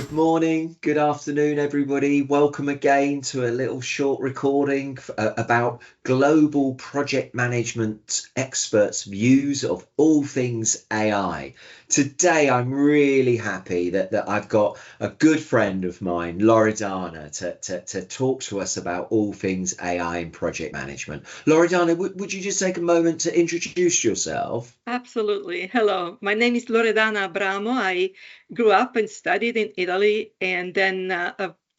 Good morning, good afternoon, everybody. Welcome again to a little short recording about global project management experts' views of all things AI. Today, I'm really happy that I've got a good friend of mine, Loredana, to talk to us about all things AI in project management. Loredana, would you just take a moment to introduce yourself? Absolutely. Hello, my name is Loredana Abramo. I grew up and studied in Italy, and then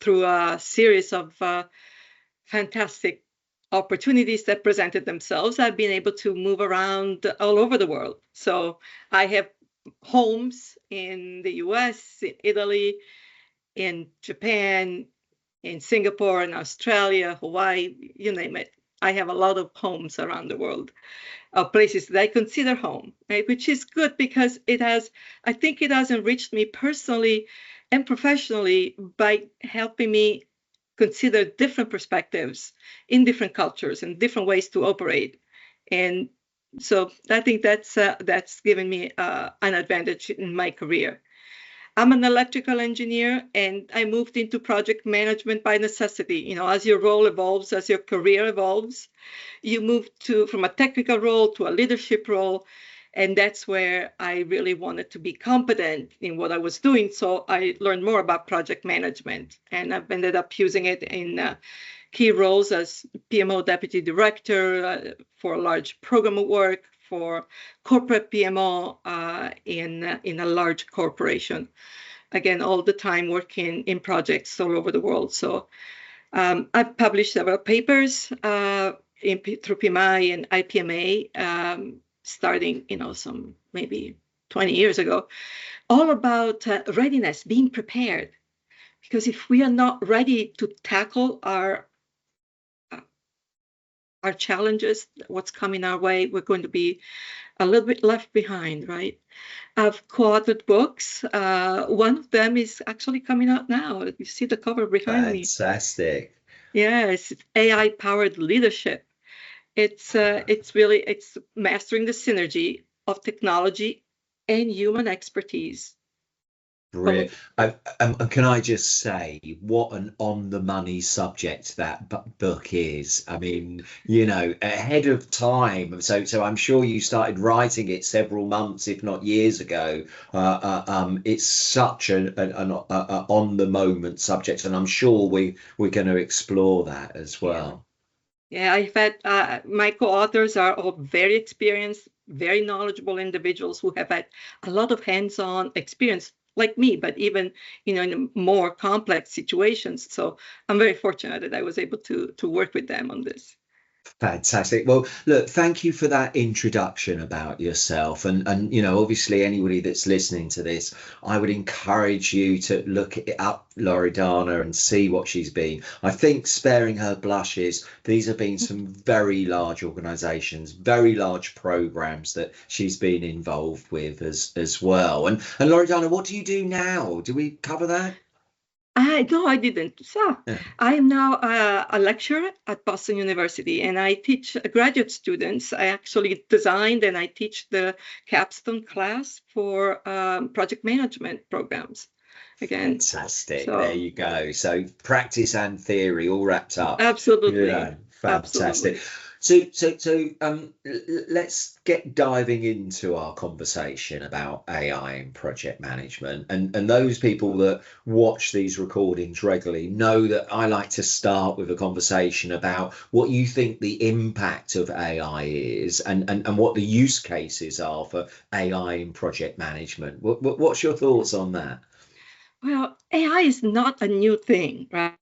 through a series of fantastic opportunities that presented themselves, I've been able to move around all over the world. So I have homes in the US, in Italy, in Japan, in Singapore, in Australia, Hawaii, you name it. I have a lot of homes around the world, places that I consider home, right? Which is good because I think it has enriched me personally and professionally by helping me consider different perspectives in different cultures and different ways to operate. And so I think that's given me an advantage in my career. I'm an electrical engineer and I moved into project management by necessity. You know, as your role evolves, as your career evolves, you move from a technical role to a leadership role. And that's where I really wanted to be competent in what I was doing. So I learned more about project management, and I've ended up using it in key roles as PMO deputy director for a large program of work, for corporate PMO in a large corporation. Again, all the time working in projects all over the world. So I've published several papers through PMI and IPMA, starting, some maybe 20 years ago, all about readiness, being prepared. Because if we are not ready to tackle our challenges, what's coming our way, we're going to be a little bit left behind, right? I've co-authored books. One of them is actually coming out now. You see the cover behind me. Fantastic. Yes, it's AI-powered leadership. It's mastering the synergy of technology and human expertise. Brilliant. Can I just say what an on-the-money subject that book is? I mean, ahead of time. So I'm sure you started writing it several months, if not years ago. It's such an on-the-moment subject, and I'm sure we're going to explore that as well. Yeah, I've had my co-authors are all very experienced, very knowledgeable individuals who have had a lot of hands-on experience, like me, but even in more complex situations. So I'm very fortunate that I was able to work with them on this. Fantastic. Well, look, thank you for that introduction about yourself. And obviously anybody that's listening to this, I would encourage you to look it up, Loredana, and see what she's been. I think, sparing her blushes, these have been some very large organizations, very large programs that she's been involved with as well. And Loredana, what do you do now? Do we cover that? No, I didn't. So Yeah. I am now a lecturer at Boston University, and I teach graduate students. I actually designed and I teach the capstone class for project management programs. Again, Fantastic. There so you go. So practice and theory all wrapped up. absolutely, Fantastic. absolutely. Let's get diving into our conversation about AI and project management. And those people that watch these recordings regularly know that I like to start with a conversation about what you think the impact of AI is and what the use cases are for AI in project management. What's your thoughts on that? Well, AI is not a new thing, right?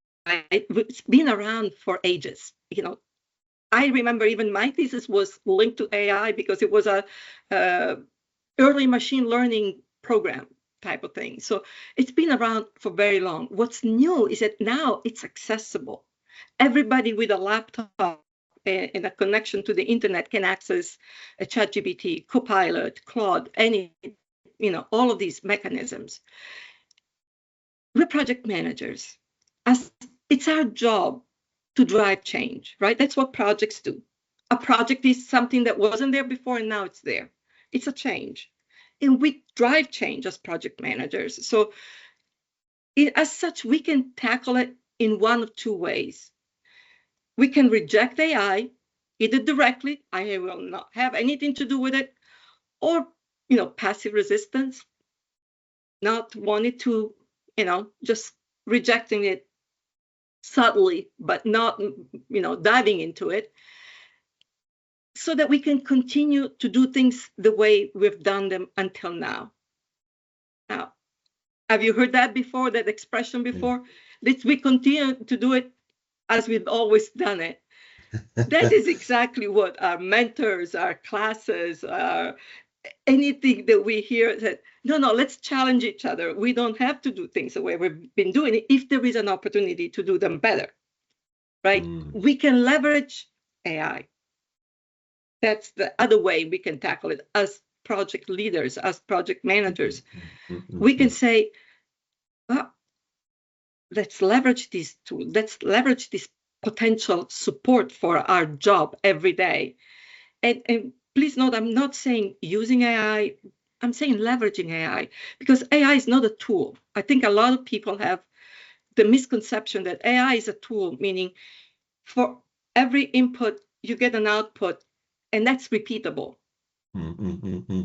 It's been around for ages. I remember even my thesis was linked to AI because it was a early machine learning program type of thing. So it's been around for very long. What's new is that now it's accessible. Everybody with a laptop and a connection to the internet can access a ChatGPT, Copilot, Claude, all of these mechanisms. We're project managers. As it's our job to drive change, right? That's what projects do. A project is something that wasn't there before and now it's there. It's a change. And we drive change as project managers. So as such, we can tackle it in one of two ways. We can reject AI, either directly, I will not have anything to do with it, or, passive resistance, not wanting to, just rejecting it subtly, but not, diving into it, so that we can continue to do things the way we've done them until now. Now, have you heard that before, that expression before? That we continue to do it as we've always done it. That is exactly what our mentors, our classes, anything that we hear that, no, let's challenge each other. We don't have to do things the way we've been doing it if there is an opportunity to do them better, right? We can leverage AI. That's the other way we can tackle it as project leaders, as project managers. We can say, well, let's leverage these tools. Let's leverage this potential support for our job every day. And please note, I'm not saying using AI, I'm saying leveraging AI, because AI is not a tool. I think a lot of people have the misconception that AI is a tool, meaning for every input, you get an output, and that's repeatable.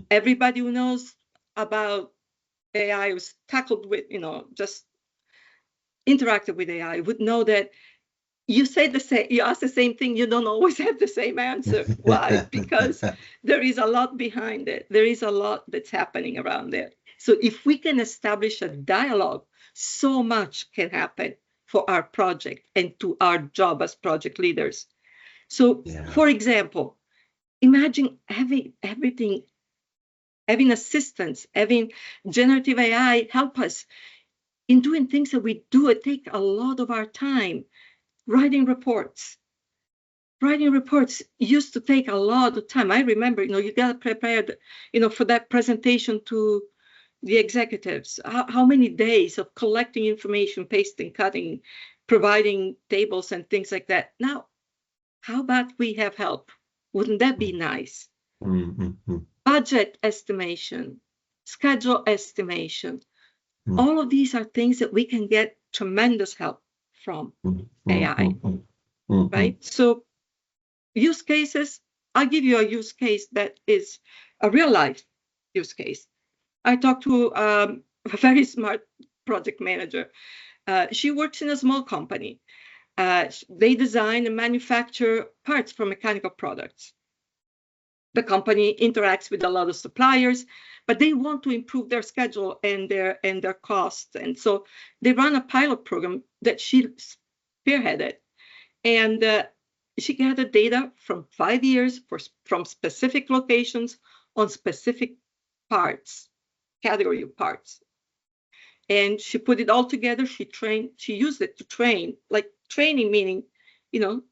Everybody who knows about AI, who's tackled with, just interacted with AI, would know that you say the same, you ask the same thing, you don't always have the same answer. Why? Because there is a lot behind it. There is a lot that's happening around it. So if we can establish a dialogue, so much can happen for our project and to our job as project leaders. So, for example, imagine having everything, having assistance, having generative AI help us in doing things that we do. It takes a lot of our time. Writing reports used to take a lot of time. I remember, you got to prepare, for that presentation to the executives. How many days of collecting information, pasting, cutting, providing tables and things like that. Now, how about we have help? Wouldn't that be nice? Budget estimation, schedule estimation. All of these are things that we can get tremendous help from AI, right? So use cases, I'll give you a use case that is a real life use case. I talked to a very smart project manager. She works in a small company. They design and manufacture parts for mechanical products. The company interacts with a lot of suppliers, but they want to improve their schedule and their costs. And so they run a pilot program that she spearheaded. And she gathered data from 5 years from specific locations on specific parts, category of parts. And she put it all together. She used it to train, like training, meaning,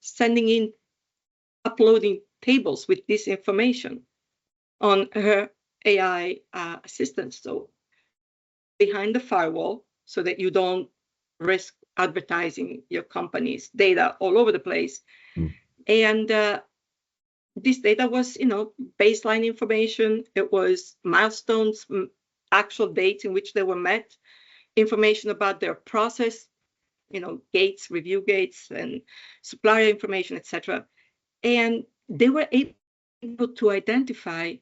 sending in, uploading tables with this information on her AI assistant. So behind the firewall, so that you don't risk advertising your company's data all over the place. And this data was, baseline information. It was milestones, actual dates in which they were met, information about their process, gates, review gates, and supplier information, etc. And they were able to identify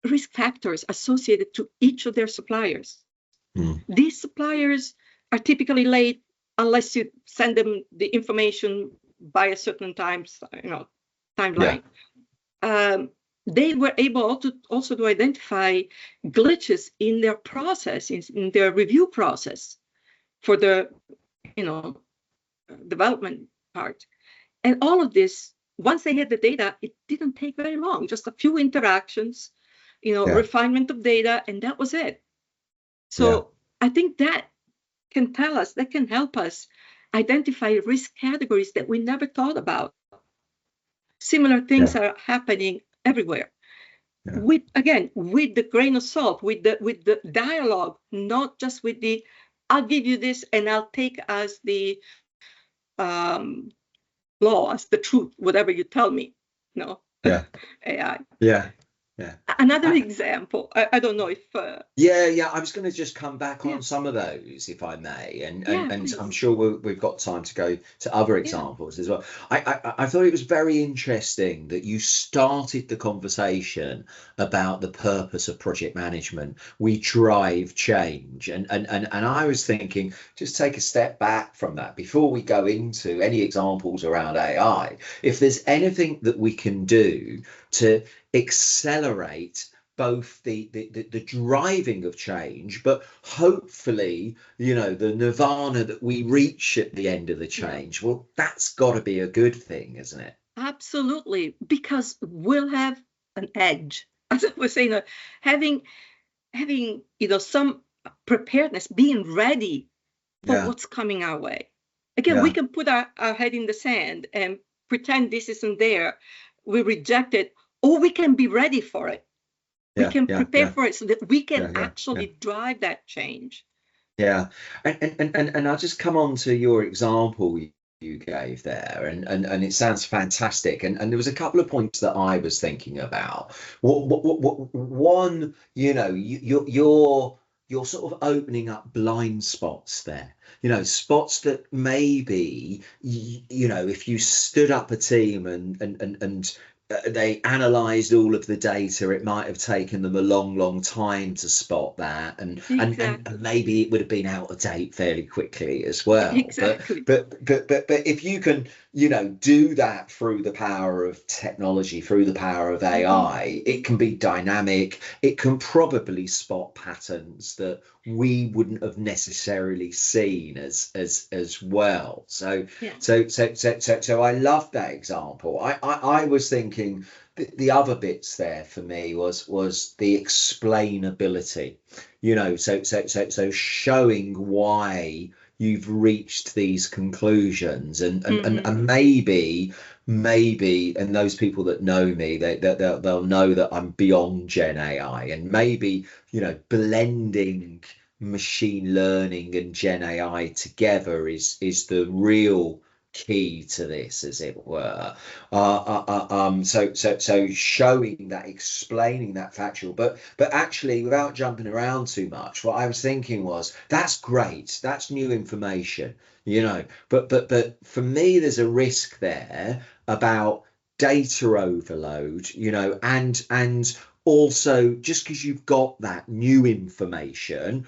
risk factors associated to each of their suppliers. These suppliers are typically late unless you send them the information by a certain timeline. They were able also to identify glitches in their process, in their review process for the development part. And all of this, once they had the data, it didn't take very long, just a few interactions, refinement of data, and that was it. So I think that can tell us, that can help us identify risk categories that we never thought about. Similar things are happening everywhere. With the grain of salt, with the dialogue, not just with the, I'll give you this and I'll take as the law, as the truth, whatever you tell me. AI. yeah. Another example, I don't know if Yeah, I was going to just come back yeah, on some of those, if I may, yeah, and I'm please, sure we've got time to go to other yeah, examples as well. I thought it was very interesting that you started the conversation about the purpose of project management. We drive change, and I was thinking, just take a step back from that before we go into any examples around AI. If there's anything that we can do to accelerate both the driving of change, but hopefully, the nirvana that we reach at the end of the yeah, change, well, that's got to be a good thing, isn't it? absolutely, because we'll have an edge. As I was saying, having some preparedness, being ready for Yeah, what's coming our way. Again, we yeah, can put our head in the sand and pretend this isn't there. We reject it, or we can be ready for it. We yeah, can yeah, prepare yeah, for it so that we can yeah, yeah, yeah. actually drive that change. Yeah, and I'll just come on to your example you gave there, and it sounds fantastic. And there was a couple of points that I was thinking about. One, you're sort of opening up blind spots there. Spots that maybe if you stood up a team and they analyzed all of the data, it might have taken them a long time to spot that, and Exactly. maybe it would have been out of date fairly quickly as well. But Exactly. but but but but if you can, do that through the power of technology, through the power of Hmm. AI, it can be dynamic. It can probably spot patterns that we wouldn't have necessarily seen as well. So Yeah. so I love that example. I was thinking the other bits there for me was the explainability, so showing why you've reached these conclusions, Hmm. and maybe and those people that know me, they'll know that I'm beyond Gen AI, and maybe blending machine learning and Gen AI together is the real key to this, as it were. So showing that, explaining that factual, but actually, without jumping around too much, what I was thinking was, that's great, that's new information, but for me, there's a risk there about data overload, and also, just because you've got that new information,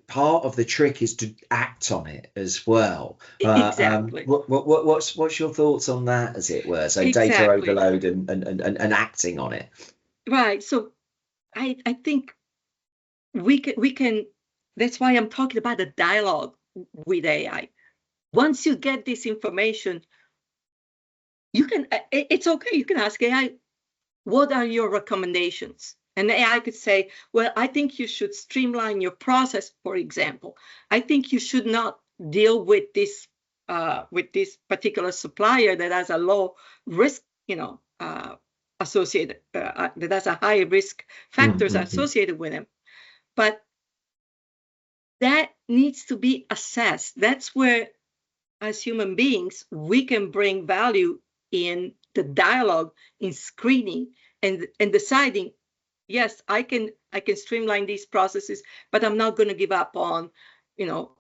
part of the trick is to act on it as well. Exactly. What's your thoughts on that, as it were? So data Exactly. overload and acting on it. Right. So I think we can. That's why I'm talking about the dialogue with AI. Once you get this information, you can. It's okay. You can ask AI, what are your recommendations? And AI could say, well, I think you should streamline your process, for example. I think you should not deal with this particular supplier that has a low risk, associated, that has a high risk factors Mm-hmm. associated with them. But that needs to be assessed. That's where, as human beings, we can bring value in the dialogue, in screening, and deciding, yes, I can streamline these processes, but I'm not going to give up on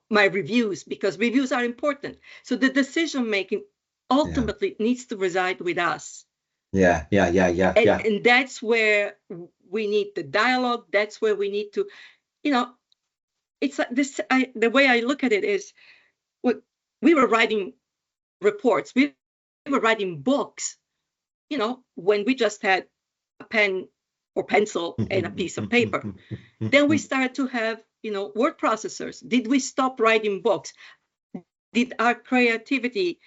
my reviews, because reviews are important. So the decision making Yeah, ultimately needs to reside with us, yeah. and that's where we need the dialogue. That's where we need to, you know it's like this. The way I look at it is, what we were writing reports, we were writing books, when we just had a pen or pencil and a piece of paper. Then we started to have, word processors. Did we stop writing books? Did our creativity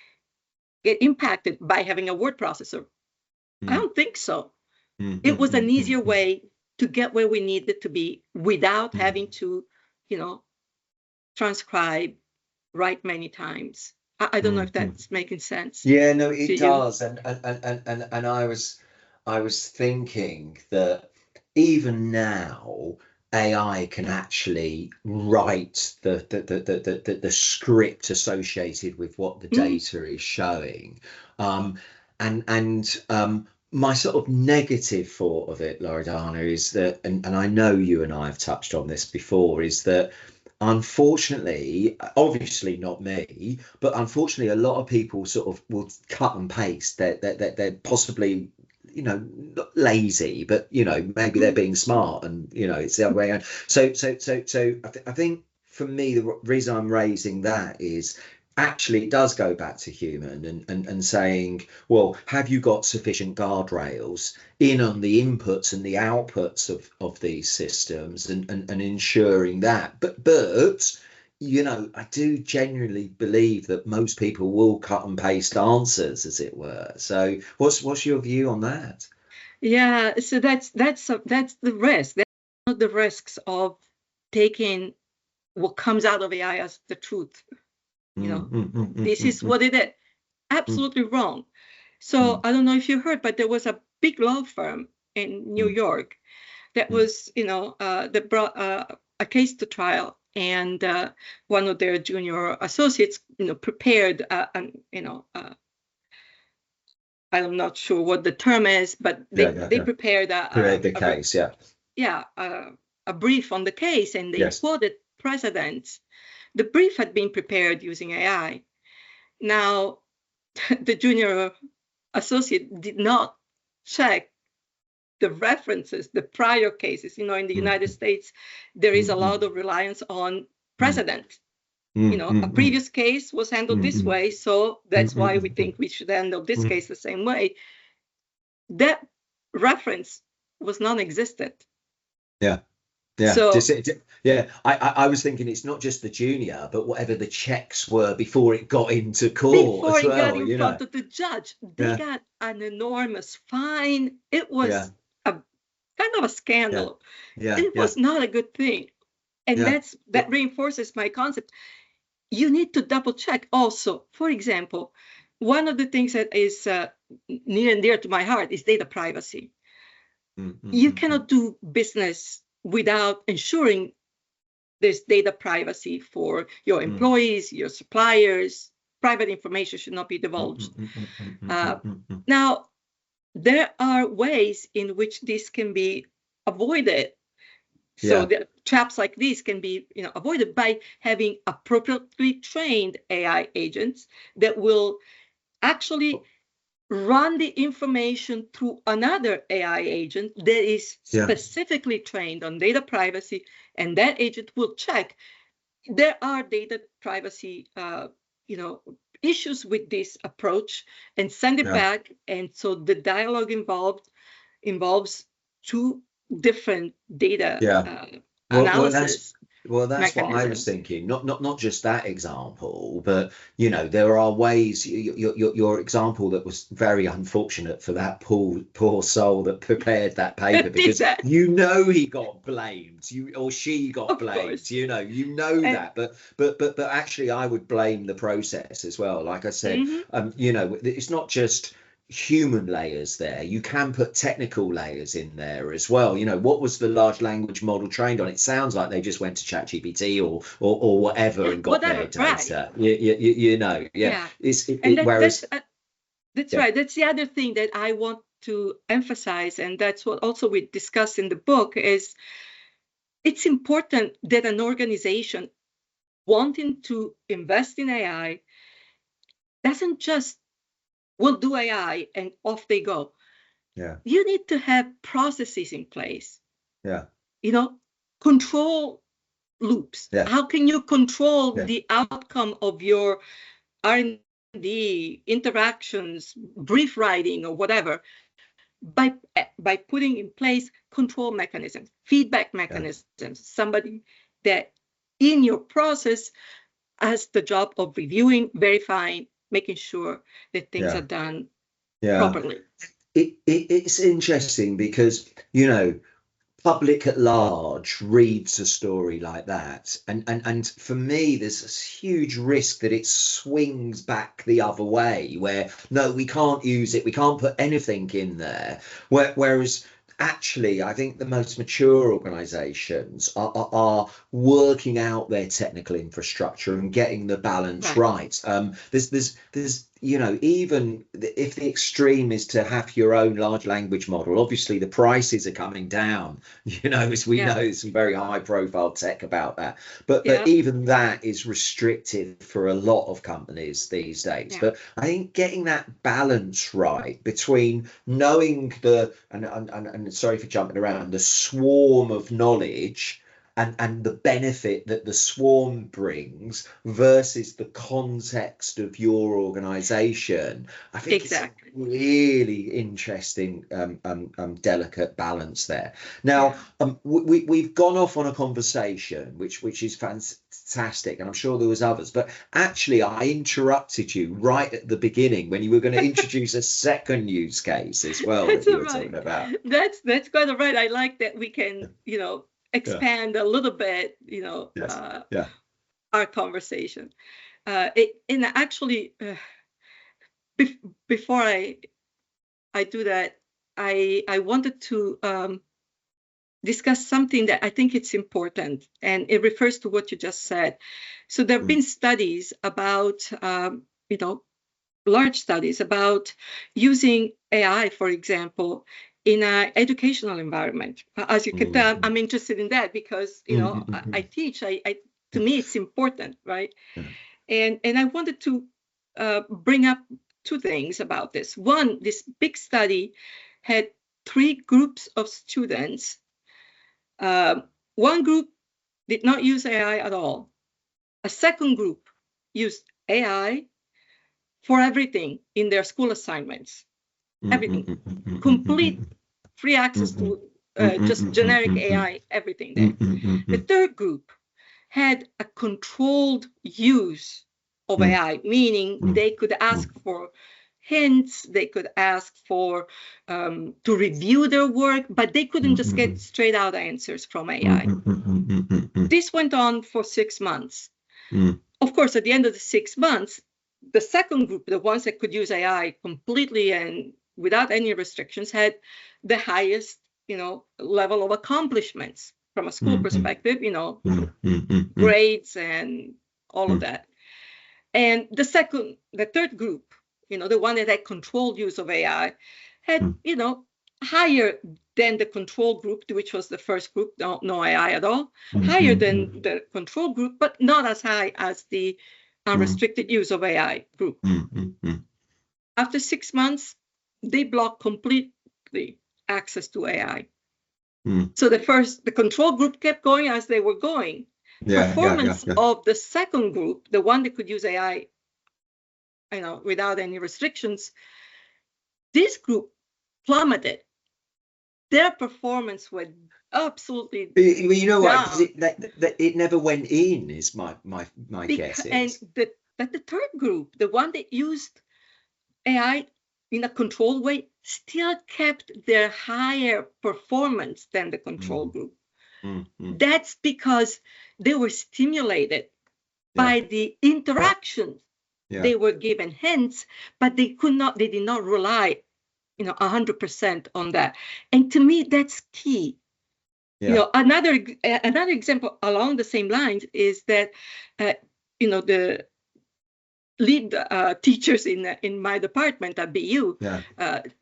get impacted by having a word processor? I don't think so. It was an easier way to get where we needed to be without having to, you know, transcribe, write many times. I don't know if that's making sense Yeah, no, to it you. does, and I was thinking that even now AI can actually write the script associated with what the Mm, data is showing, um, and my sort of negative thought of it, Loredana, is that, and I know you and I have touched on this before, is that unfortunately, obviously not me, but unfortunately, a lot of people sort of will cut and paste. They're possibly, not lazy, but maybe they're being smart, and it's the other way around. I think for me, the reason I'm raising that is actually it does go back to human and saying, well, have you got sufficient guardrails in on the inputs and the outputs of these systems, and ensuring that, but I do genuinely believe that most people will cut and paste answers, as it were. So what's your view on that? Yeah, so that's the risk. That's one of the risks of taking what comes out of AI as the truth. This is what it is. Absolutely wrong. So I don't know if you heard, but there was a big law firm in New York that was, that brought a case to trial, and one of their junior associates, prepared, I'm not sure what the term is, but they prepared the case, a brief on the case, and they quoted precedents. The brief had been prepared using AI. Now, the junior associate did not check the references, the prior cases. In the United States, there is a lot of reliance on precedent. A previous case was handled this way, so that's why we think we should handle this case the same way. That reference was non-existent. Yeah. So, I was thinking it's not just the junior, but whatever the checks were before it got into court. Before it got in front of the judge, they got an enormous fine. It was a kind of a scandal. It was not a good thing. And that reinforces my concept. You need to double check. Also, for example, one of the things that is near and dear to my heart is data privacy. You cannot do business without ensuring there's data privacy for your employees, your suppliers. Private information should not be divulged. Now, there are ways in which this can be avoided. So the traps like these can be avoided by having appropriately trained AI agents that will actually run the information through another AI agent that is specifically trained on data privacy, and that agent will check. There are data privacy issues with this approach, and send it back. And so the dialogue involves two different data analysis. Well, that's what I was thinking. Not just that example, but there are ways. Your example that was very unfortunate for that poor soul that prepared that paper, because he got blamed, or she got blamed. That, but actually, I would blame the process as well. Like I said, it's not just human layers there. You can put technical layers in there as well. What was the large language model trained on? It sounds like they just went to ChatGPT or whatever and got their data. Right. That's right. That's the other thing that I want to emphasize, and that's what also we discuss in the book, is it's important that an organization wanting to invest in AI doesn't just we'll do AI and off they go. You need to have processes in place. Control loops. How can you control the outcome of your R&D interactions, brief writing, or whatever, by putting in place control mechanisms, feedback mechanisms, somebody that in your process has the job of reviewing, verifying, making sure that things are done properly. It's interesting because public at large reads a story like that, and for me there's this huge risk that it swings back the other way, where no, we can't use it, we can't put anything in there, whereas actually I think the most mature organizations are working out their technical infrastructure and getting the balance right. There's even if the extreme is to have your own large language model, obviously the prices are coming down, as we know, some very high profile tech about that. But even that is restricted for a lot of companies these days. But I think getting that balance right between knowing and sorry for jumping around, the swarm of knowledge and the benefit that the swarm brings versus the context of your organization. I think it's a really interesting, delicate balance there. Now, we've gone off on a conversation, which is fantastic, and I'm sure there was others, but actually I interrupted you right at the beginning when you were going to introduce a second use case as well that you were talking about. That's quite all right. I like that we can, expand a little bit, our conversation. Before I do that, I wanted to discuss something that I think it's important, and it refers to what you just said. So there have been studies about, large studies about using AI, for example, in an educational environment. As you can tell, I'm interested in that because, I teach. To me, it's important, right? And I wanted to bring up two things about this. One, this big study had 3 groups of students. One group did not use AI at all. A second group used AI for everything in their school assignments. Everything. Complete free access to just generic AI, everything there. The third group had a controlled use of AI, meaning they could ask for hints, they could ask for to review their work, but they couldn't just get straight out answers from AI. This went on for 6 months. Of course, at the end of the 6 months, the second group, the ones that could use AI completely and without any restrictions, had the highest, level of accomplishments from a school perspective, grades and all of that. And the third group, the one that had controlled use of AI, had, higher than the control group, which was the first group, no AI at all, higher than the control group, but not as high as the unrestricted use of AI group. After 6 months, they blocked completely access to AI. So the control group kept going as they were going. Performance of the second group, the one that could use AI, without any restrictions, this group plummeted. Their performance went absolutely down. It never went in, is my guess. But the third group, the one that used AI in a controlled way, still kept their higher performance than the control group. That's because they were stimulated by the interactions. They were given hints, but they did not rely 100% on that. And to me, that's key. Another example along the same lines is that the lead teachers in my department at BU,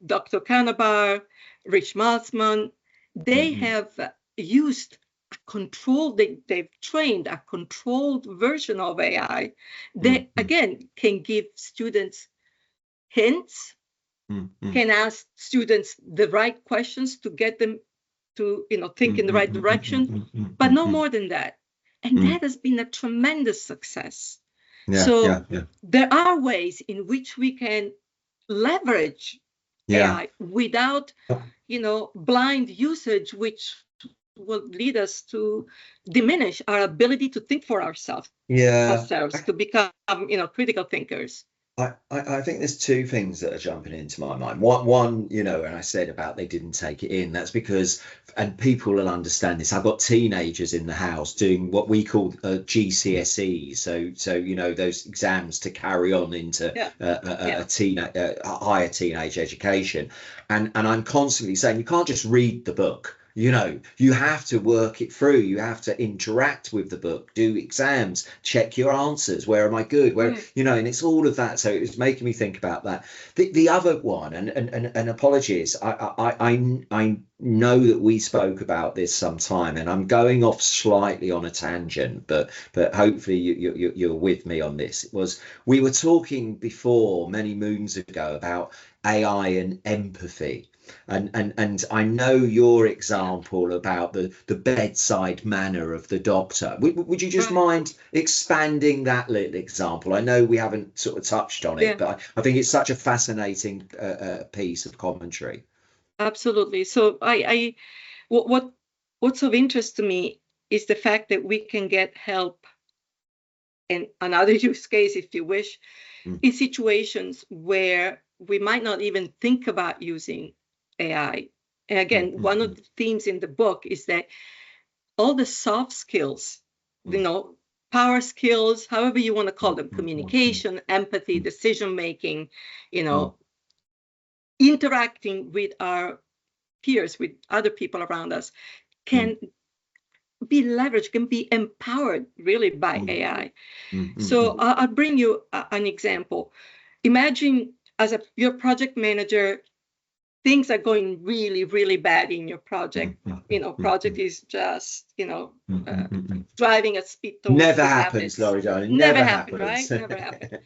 Dr. Kanabar, Rich Maltzman, they have used a controlled, they've trained a controlled version of AI that, again, can give students hints, can ask students the right questions to get them to, think in the right direction, but no more than that. And that has been a tremendous success. There are ways in which we can leverage AI without, blind usage, which will lead us to diminish our ability to think for ourselves, to become, critical thinkers. I think there's 2 things that are jumping into my mind. One, and I said about they didn't take it in. That's because, and people will understand this, I've got teenagers in the house doing what we call GCSE. So those exams to carry on into a higher teenage education. And I'm constantly saying, you can't just read the book. You know, you have to work it through. You have to interact with the book, do exams, check your answers. Where am I good? Where, you know, and it's all of that. So it was making me think about that. The other one, and apologies, I know that we spoke about this sometime, and I'm going off slightly on a tangent, but hopefully you're with me on this. It was, we were talking before many moons ago about AI and empathy. And I know your example about the bedside manner of the doctor. Would you just mind expanding that little example? I know we haven't sort of touched on it, but I think it's such a fascinating piece of commentary. Absolutely. So what's of interest to me is the fact that we can get help, and another use case, if you wish, in situations where we might not even think about using AI. And again, one of the themes in the book is that all the soft skills, you know, power skills, however you want to call them, communication, empathy, decision making, you know, interacting with our peers, with other people around us, can be leveraged, can be empowered really by AI. So I'll bring you an example. Imagine as your project manager, things are going really, really bad in your project. You know, project is just, you know, driving at speed towards never happens, Loredana. Never happens, right? Never happens.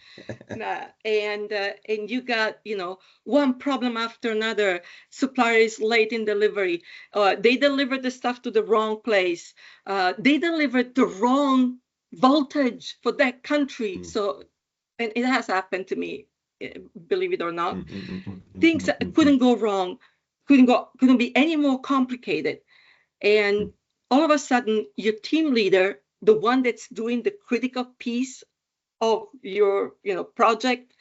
And you got, you know, one problem after another. Supplier is late in delivery. They delivered the stuff to the wrong place. They delivered the wrong voltage for that country. So, and it has happened to me, believe it or not. Things couldn't go wrong, couldn't be any more complicated. And all of a sudden, your team leader, the one that's doing the critical piece of your, you know, project,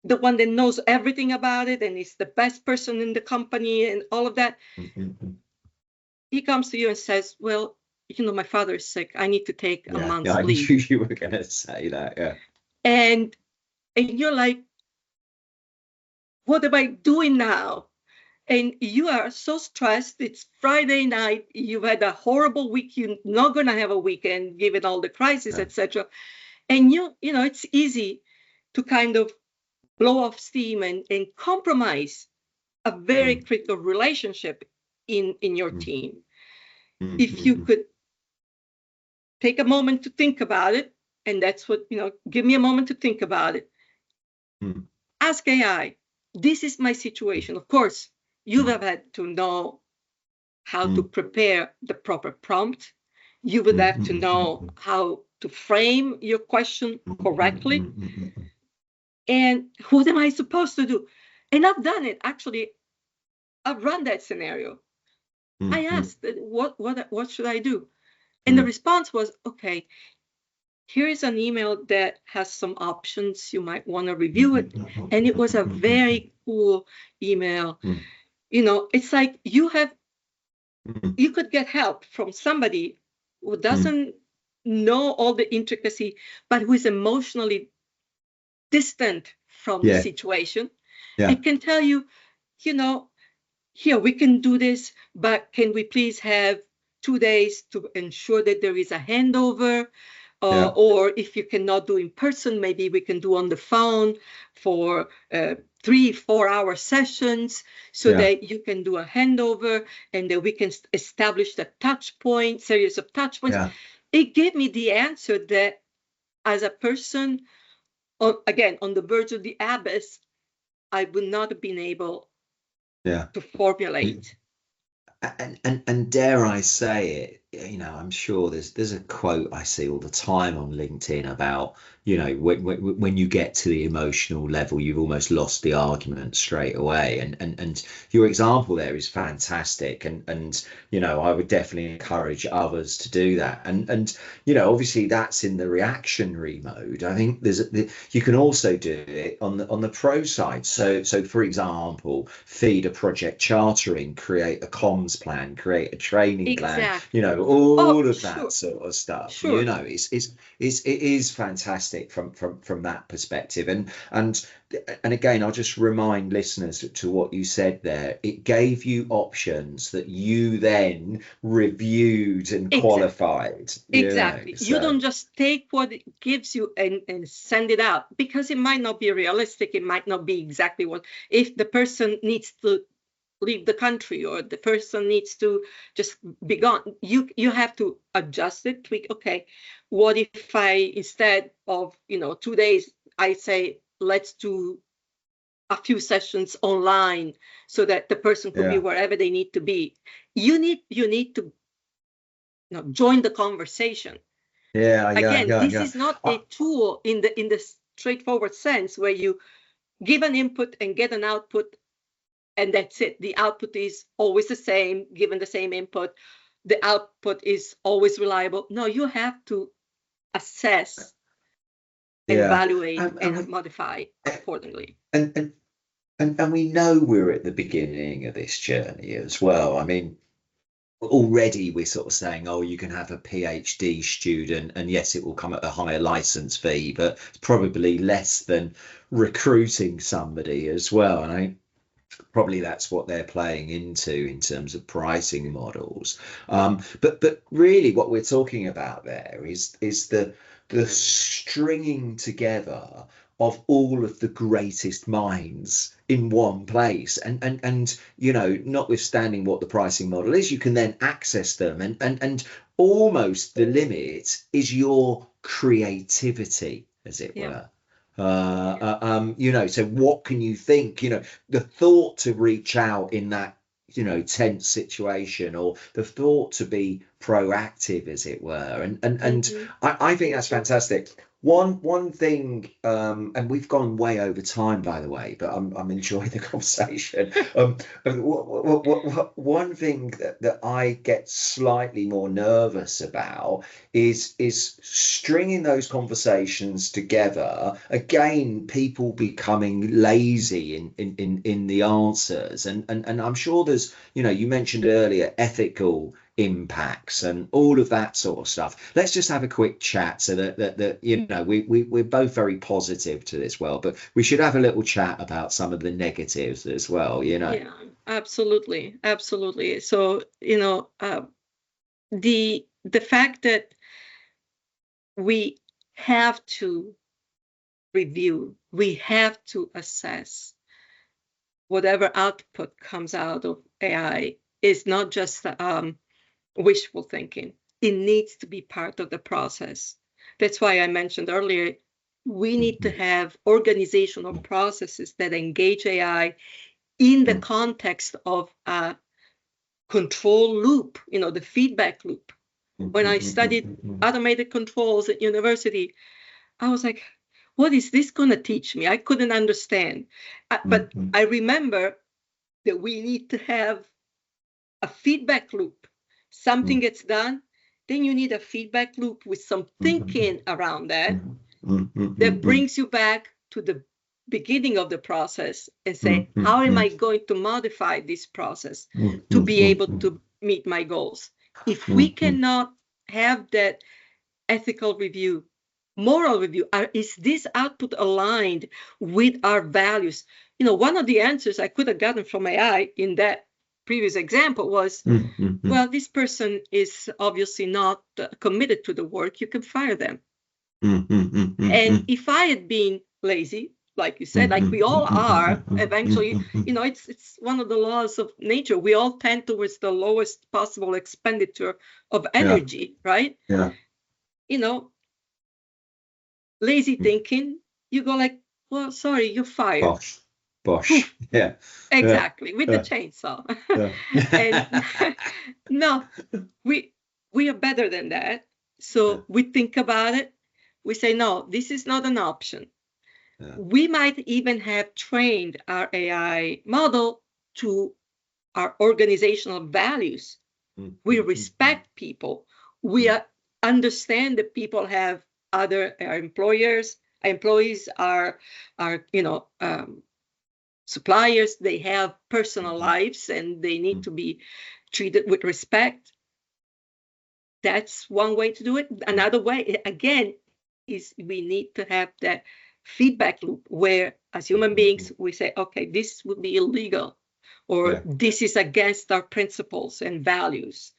the one that knows everything about it and is the best person in the company and all of that, he comes to you and says, well, you know, my father is sick. I need to take a month's leave. I knew you were going to say that, yeah. And you're like, what am I doing now? And you are so stressed. It's Friday night. You've had a horrible week. You're not going to have a weekend, given all the crisis, etc. And you know, it's easy to kind of blow off steam and compromise a very critical relationship in your team. If you could take a moment to think about it, and that's what, you know, give me a moment to think about it. Ask AI, this is my situation. Of course, you have had to know how to prepare the proper prompt. You would have to know how to frame your question correctly. And what am I supposed to do? And I've done it. Actually, I've run that scenario. I asked, what should I do? And the response was, okay, here is an email that has some options. You might want to review it. And it was a very cool email. You know, it's like you could get help from somebody who doesn't know all the intricacy, but who is emotionally distant from the situation. And can tell you, you know, here, we can do this, but can we please have 2 days to ensure that there is a handover? Or if you cannot do in person, maybe we can do on the phone for 3-4 hour sessions so that you can do a handover and that we can establish the touch point, series of touch points. It gave me the answer that as a person, again, on the verge of the abyss, I would not have been able to formulate. And dare I say it, you know, I'm sure there's a quote I see all the time on LinkedIn about, you know, when you get to the emotional level, you've almost lost the argument straight away. And your example there is fantastic. And you know, I would definitely encourage others to do that. And you know, obviously that's in the reactionary mode. I think you can also do it on the pro side. So for example, feed a project chartering, create a comms plan, create a training plan, you know, all of that sort of stuff. You know, it is fantastic. fantastic from that perspective. And again, I'll just remind listeners to what you said there. It gave you options that you then reviewed and qualified. Exactly. You don't just take what it gives you and send it out, because it might not be realistic. It might not be exactly what, if the person needs to leave the country or the person needs to just be gone, you have to adjust it, tweak. Okay, what if I, instead of 2 days, I say let's do a few sessions online so that the person could be wherever they need to be. You need to join the conversation. This is not a tool in the straightforward sense where you give an input and get an output, and that's it. The output is always the same, given the same input. The output is always reliable. No, you have to assess, evaluate, and modify accordingly. And we know we're at the beginning of this journey as well. I mean, already we're sort of saying, oh, you can have a PhD student, and yes, it will come at a higher license fee, but it's probably less than recruiting somebody as well. And probably that's what they're playing into in terms of pricing models. But really what we're talking about there is the stringing together of all of the greatest minds in one place, and notwithstanding what the pricing model is, you can then access them, and almost the limit is your creativity, as it were. So what can you think, the thought to reach out in that, tense situation, or the thought to be proactive, as it were. And I think that's fantastic. One thing, and we've gone way over time, by the way, but I'm enjoying the conversation. One thing that I get slightly more nervous about is stringing those conversations together. Again, people becoming lazy in the answers, and I'm sure there's, you mentioned earlier ethical impacts and all of that sort of stuff. Let's just have a quick chat so that we're both very positive to this world, but we should have a little chat about some of the negatives as well. Yeah, absolutely. So the fact that we have to review, we have to assess whatever output comes out of AI is not just wishful thinking. It needs to be part of the process. That's why I mentioned earlier, we need to have organizational processes that engage AI in the context of a control loop, the feedback loop. When I studied automated controls at university, I was like, what is this going to teach me? I couldn't understand. But I remember that we need to have a feedback loop. Something gets done, then you need a feedback loop with some thinking around that brings you back to the beginning of the process and say, how am I going to modify this process to be able to meet my goals? If we cannot have that ethical review, moral review, is this output aligned with our values? One of the answers I could have gotten from AI in that previous example was, well, this person is obviously not committed to the work, you can fire them. And if I had been lazy, like you said, like we all are, eventually, it's one of the laws of nature. We all tend towards the lowest possible expenditure of energy, right? Yeah. Lazy thinking, you go like, well, sorry, you're fired. Bosh. Yeah. Exactly. With the chainsaw. And no, we are better than that. So we think about it. We say, no, this is not an option. We might even have trained our AI model to our organizational values. We respect people. We understand that people have other employees are suppliers. They have personal lives and they need to be treated with respect. That's one way to do it. Another way, again, is we need to have that feedback loop where, as human beings, we say, okay, this would be illegal, or this is against our principles and values.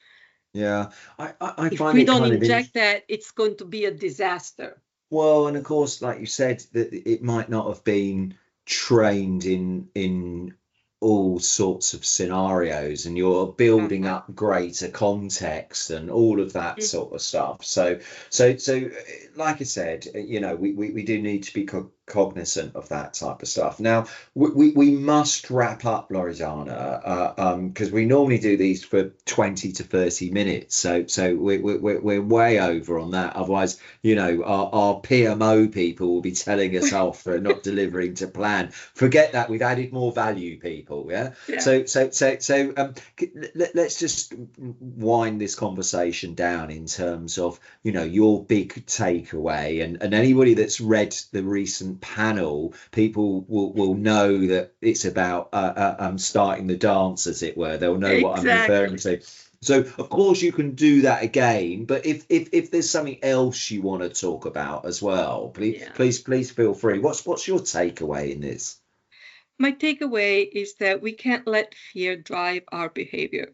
Yeah, I If find we it don't kind of inject that, it's going to be a disaster. well, and of course, like you said, that it might not have been trained in all sorts of scenarios, and you're building up greater context and all of that sort of stuff. So, like I said, we do need to be cognizant of that type of stuff. Now, we must wrap up, Loredana, because we normally do these for 20 to 30 minutes. So we're way over on that. Otherwise, our PMO people will be telling us off for not delivering to plan. Forget that. We've added more value, people. Yeah. So let's just wind this conversation down in terms of, your big takeaway, and anybody that's read the recent panel, people will know that it's about starting the dance, as it were. They'll know what I'm referring to. So of course you can do that again, but if there's something else you want to talk about as well, please feel free. What's your takeaway in this? My takeaway is that we can't let fear drive our behavior.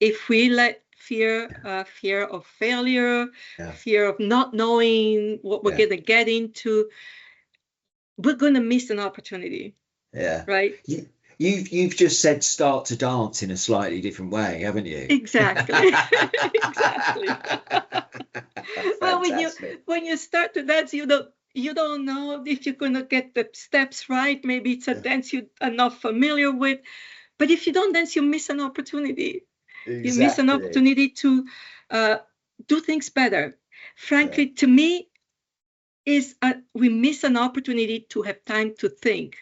If we let fear of failure, fear of not knowing what we're going to get into, we're going to miss an opportunity. Yeah. Right. You've just said start to dance in a slightly different way, haven't you? Exactly. Exactly. Well, when you start to dance, you don't know if you're gonna get the steps right. Maybe it's a dance you are not familiar with. But if you don't dance, you miss an opportunity. Exactly. You miss an opportunity to do things better. Frankly, to me, we miss an opportunity to have time to think.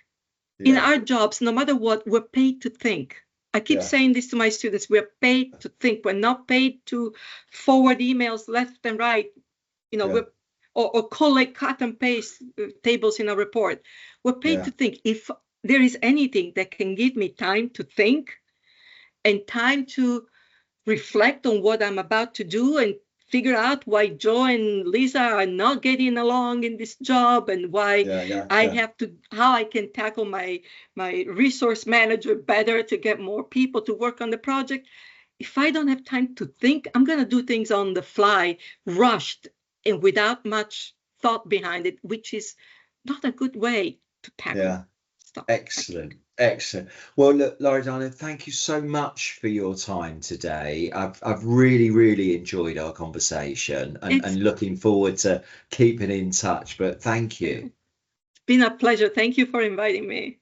In our jobs, no matter what, we're paid to think. I keep saying this to my students. We're paid to think. We're not paid to forward emails left and right, or collect cut and paste tables in a report. We're paid to think. If there is anything that can give me time to think and time to reflect on what I'm about to do and figure out why Joe and Lisa are not getting along in this job, and why how I can tackle my resource manager better to get more people to work on the project. If I don't have time to think, I'm going to do things on the fly, rushed, and without much thought behind it, which is not a good way to tackle stuff. Excellent. Well, look, Loredana, thank you so much for your time today. I've really enjoyed our conversation, and looking forward to keeping in touch. But thank you. It's been a pleasure. Thank you for inviting me.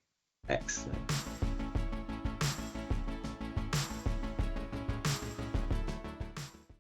Excellent.